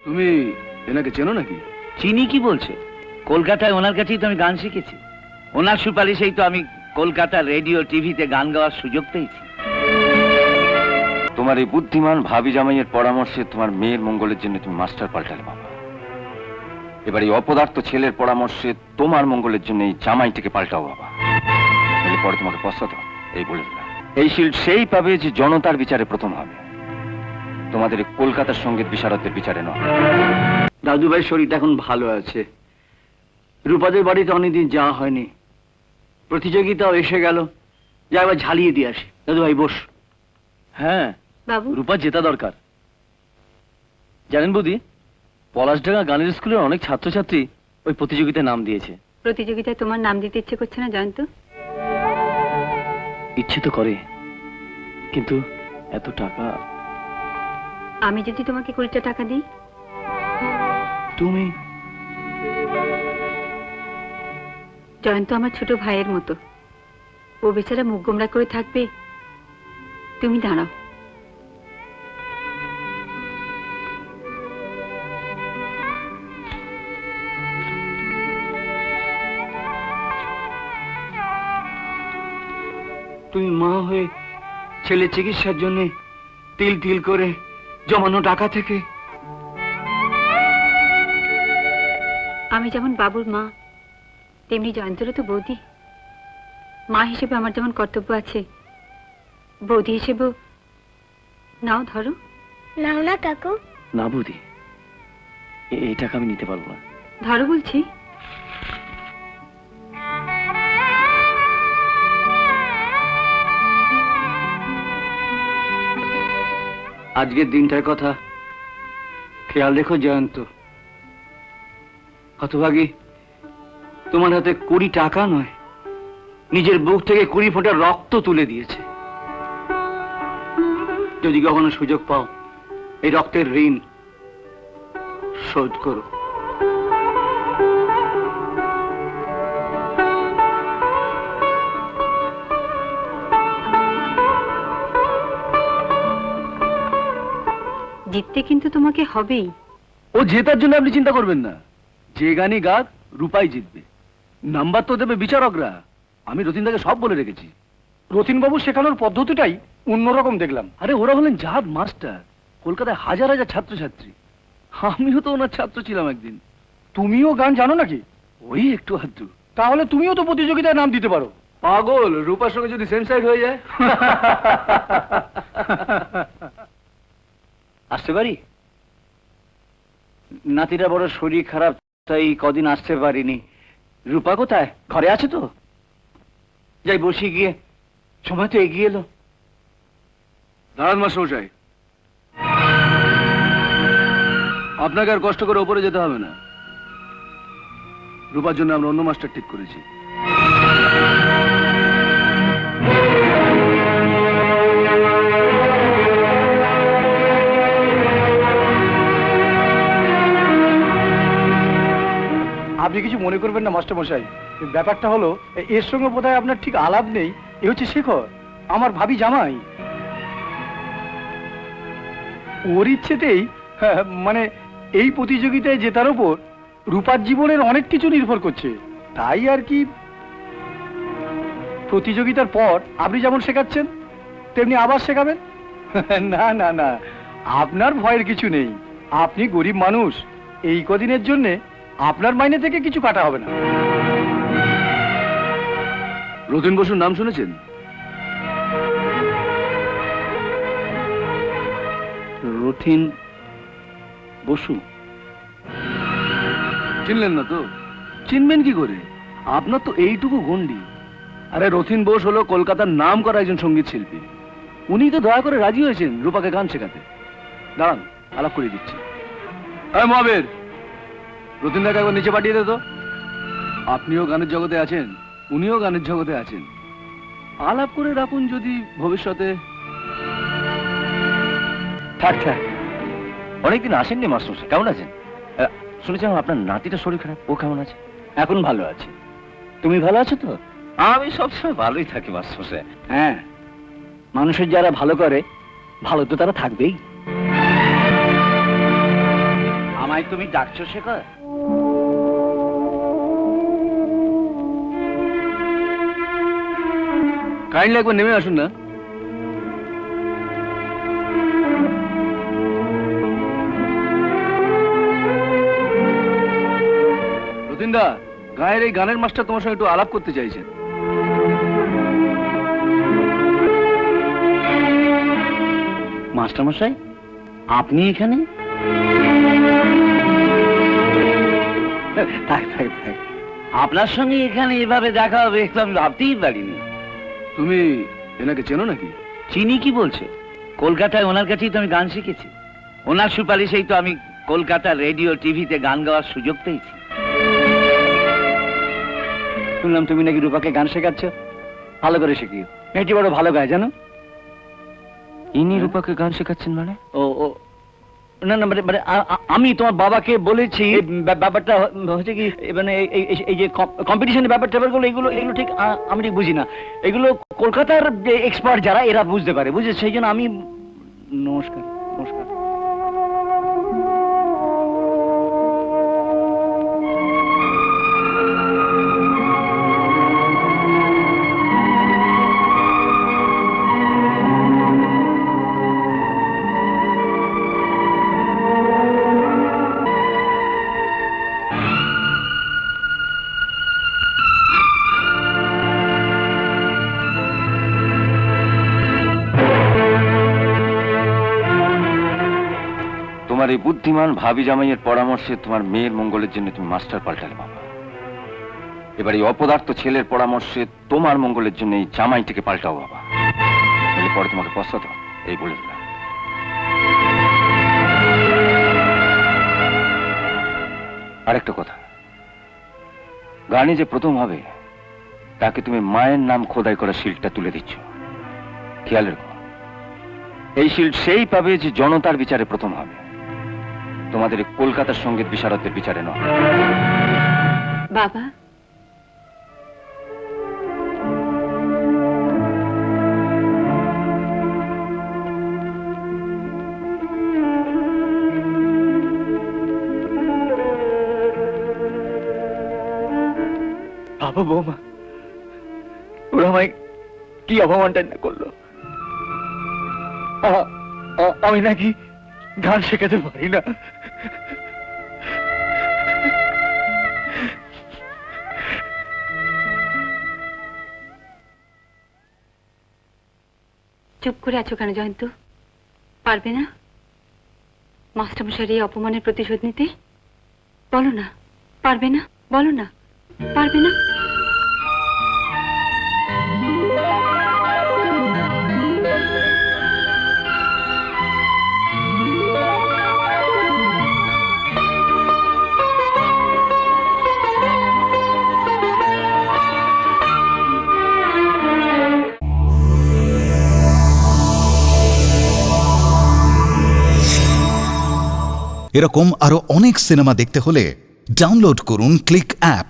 তুমি এনাকে চেনো নাকি? চিনি কি বলছে? কলকাতায় ওনার কাছেই তো আমি গান শিখেছি। ওনার সুপারিশেই তো আমি কলকাতা রেডিও টিভিতে গান গাওয়ার সুযোগ পেয়েছি। তোমার এই বুদ্ধিমান ভাবি জামাইয়ের পরামর্শে তোমার মেয়ের মঙ্গলের জন্য তুমি মাস্টার পাল্টালে বাবা। এবার এই অপদার্থ ছেলের পরামর্শে তোমার মঙ্গলের জন্য এই জামাইটিকে পাল্টাও বাবা। পরে তোমাকে পশ্চাতে এই বলে দিলাম। এই শিল্ড সেই পাবে যে জনতার বিচারে প্রথম হবে, তোমাদের কলকাতার সঙ্গীত বিশারদদের বিচারে নয়। দাদু ভাই শরীরটা এখন ভালো আছে। রূপাদের বাড়িতে অনেকদিন যাওয়া হয়নি, প্রতিযোগিতাও এসে গেল, যা এবার ঝালিয়ে দিয়ে আসি। দাদু ভাই বস। হ্যাঁ বাবু, রূপা জেতা দরকার। জানেন বৌদি, পলাশডাঙ্গা গানের স্কুলের অনেক ছাত্রছাত্রী ওই প্রতিযোগিতায় নাম দিয়েছে। প্রতিযোগিতায় তোমার নাম দিতে ইচ্ছে করছে না জয়ন্ত? ইচ্ছে তো করে, কিন্তু এত টাকা। আমি যদি তোমাকে 20টা টাকা দিই? তুমি? জয়ন্ত আমার ছোট ভাইয়ের মতো, ও বেচারা মুখ গোমড়া করে থাকবে, তুমি দাঁড়াও। তুমি মা হয়ে ছেলে চিকিৎসার জন্য তিল তিল করে জমানো টাকা থেকে? আমি যেমন বাবুর মা, তেমনি জয়ন্তরও তো বৌদি। মা হিসেবে আমার যেমন কর্তব্য আছে, বৌদি হিসেবেও। নাও ধরো। নাও না কাকু। না বৌদি, এই টাকা আমি নিতে পারবো না। ধরো বলছি। আজকের দিনটার কথা খেয়াল রেখো জয়ন্ত। হতভাগী, তোমার হাতে 20 টাকা নয়, নিজের বুক থেকে 20 ফোঁটা রক্ত তুলে দিয়েছে। যদি কখনো সুযোগ পাও, এই রক্তের ঋণ শোধ করো। জিততে কিন্তু তোমাকে হবেই। ও জেতার জন্য আপনি চিন্তা করবেন না, যে গানই গাক রূপাই জিতবে। নাম্বার তো দেবে বিচারকরা। আমি রতিনদাকে সব বলে রেখেছি। রতিনবাবু শেখানোর পদ্ধতিটাই অন্যরকম দেখলাম। আরে ওরা হলেন জাত মাস্টার, কলকাতায় হাজার হাজার ছাত্রছাত্রী। আমিও তো ওনার ছাত্র ছিলাম একদিন। তুমিও গান জানো নাকি? ওই একটু আধটু। তাহলে তুমিও তো প্রতিযোগিতায় নাম দিতে পারো। পাগল, রূপার সঙ্গে যদি সেম সাইড হয়ে যায়। আসতে পারি? নাতিটা বড় শরীর খারাপ, তাই কদিন আসতে পারিনি। রূপা কোথায়? ঘরে আছে তো? যাই বসি গিয়ে, সময় তো এগিয়ে এলো। দাঁড়ান মাস্টারমশাই, আপনাকে আর কষ্ট করে ওপরে যেতে হবে না। রূপার জন্য আমরা অন্য মাস্টার ঠিক করেছি। আপনি কিছু মনে করবেন না মাস্টার মশাই, ব্যাপারটা হলো এর সঙ্গে বোধহয় আপনার ঠিক আলাপ নেই। এ হচ্ছে শেখর, আমার ভাবি জামাই। ওর ইচ্ছেতেই, মানে এই প্রতিযোগিতায় জেতার ওপর রূপার জীবনের অনেক কিছু নির্ভর করছে। তাই আর কি, প্রতিযোগিতার পর আপনি যেমন শেখাচ্ছেন তেমনি আবার শেখাবেন। না না না, আপনার ভয়ের কিছু নেই। আপনি গরিব মানুষ, এই কদিনের জন্যে আপনার মাইনে থেকে কিছু কাটা হবে না। রতিন বসুর নাম শুনেছেন? রতিন বসু? চিনলেন না তো? চিনবেন কি করে? আপনার তো এইটুকু গন্ডি। আরে রতিন বোস হলো কলকাতার নাম করা একজন সঙ্গীত শিল্পী। উনি তো দয়া করে রাজি হয়েছেন রূপাকে গান শেখাতে। দাঁড়ান, আলাপ করে দিচ্ছি। হ্যাঁ মহাবীর, রতিনদাকে একবার নিচে পাঠিয়ে দে তো। আপনিও গানের জগতে আছেন, উনিও গানের জগতে আছেন। আলাপ করে রাখুন, যদি ভবিষ্যতে। থাক থাক, অনেকদিন আসেননি মাস্টারমশাই। কেমন আছেন? শুনেছিলাম আপনার নাতিটা শরীর খারাপ, ও কেমন আছে? এখন ভালো আছে। তুমি ভালো আছো তো? আমি সবসময় ভালোই থাকি মাস্টারমশাই। হ্যাঁ, মানুষের যারা ভালো করে, ভালো তো তারা থাকবেই। আমায় তুমি ডাকছো শেখর? কাইন্ডলি একবার নেমে আসুন না। রতিনদা, গায়ের এই গানের মাস্টার তোমার সঙ্গে একটু আলাপ করতে চাইছেন। মাস্টারমশাই, আপনি এখানে? থাক থাক থাক। আপনার সঙ্গে এখানে এভাবে দেখা হবে তো আমি ভাবতেই পারিনি। তুমি এনাকে চেনো নাকি? চিনি কি বলছে? কলকাতায় ওনার কাছেই তো আমি গান শিখেছি। ওনার সুপারিশেই তো আমি কলকাতা রেডিও টিভিতে গান গাওয়ার সুযোগ পেয়েছি। শুনলাম তুমি নাকি রূপাকে গান শেখাচ্ছ, ভালো করে শিখিও, মেয়েটি বড় ভালো গায় জানো। ইনি রূপাকে গান শেখাচ্ছেন মানে? ও ও না না, মানে মানে আমি তোমার বাবাকে বলেছি এই ব্যাপারটা হচ্ছে কি, মানে এই যে কম্পিটিশনের ব্যাপারটা এগুলো এগুলো এগুলো ঠিক আমি ঠিক বুঝি না। এগুলো কলকাতার যে এক্সপার্ট যারা এরা বুঝতে পারে, বুঝে সেই জন্য আমি। নমস্কার নমস্কার। তোমার এই বুদ্ধিমান ভাবি জামাইয়ের পরামর্শে তোমার মেয়ের মঙ্গলের জন্য তুমি মাস্টার পাল্টালে বাবা। এবার এই অপদার্থ ছেলের পরামর্শে তোমার মঙ্গলের জন্য এই জামাইটিকে পাল্টাও বাবা, নইলে পরে তোমাকে পস্তাতে হবে, এই বলে দিলাম। আরেকটা কথা, গানে যে প্রথম হবে তাকে তুমি মায়ের নাম খোদাই করা শিল্ডটা তুলে দিচ্ছ, খেয়াল রেখো। এই শিল্ড সেই পাবে যে জনতার বিচারে প্রথম হবে, তোমাদের এই কলকাতার সঙ্গীত বিশারদদের বিচারে নয়। বাবা, বাবা বৌমা, ওরা আমায় কি অপমানটা না করলো। আমি নাকি গান শেখাতে পারি না। চুপ করে আছো কেন জয়ন্ত? পারবে না মাস্টারমশাইয়ের এই অপমানের প্রতিশোধ নিতে? বলো না পারবে না, বলো না পারবে না। এরকম আরো অনেক সিনেমা দেখতে হলে ডাউনলোড করুন ক্লিক অ্যাপ।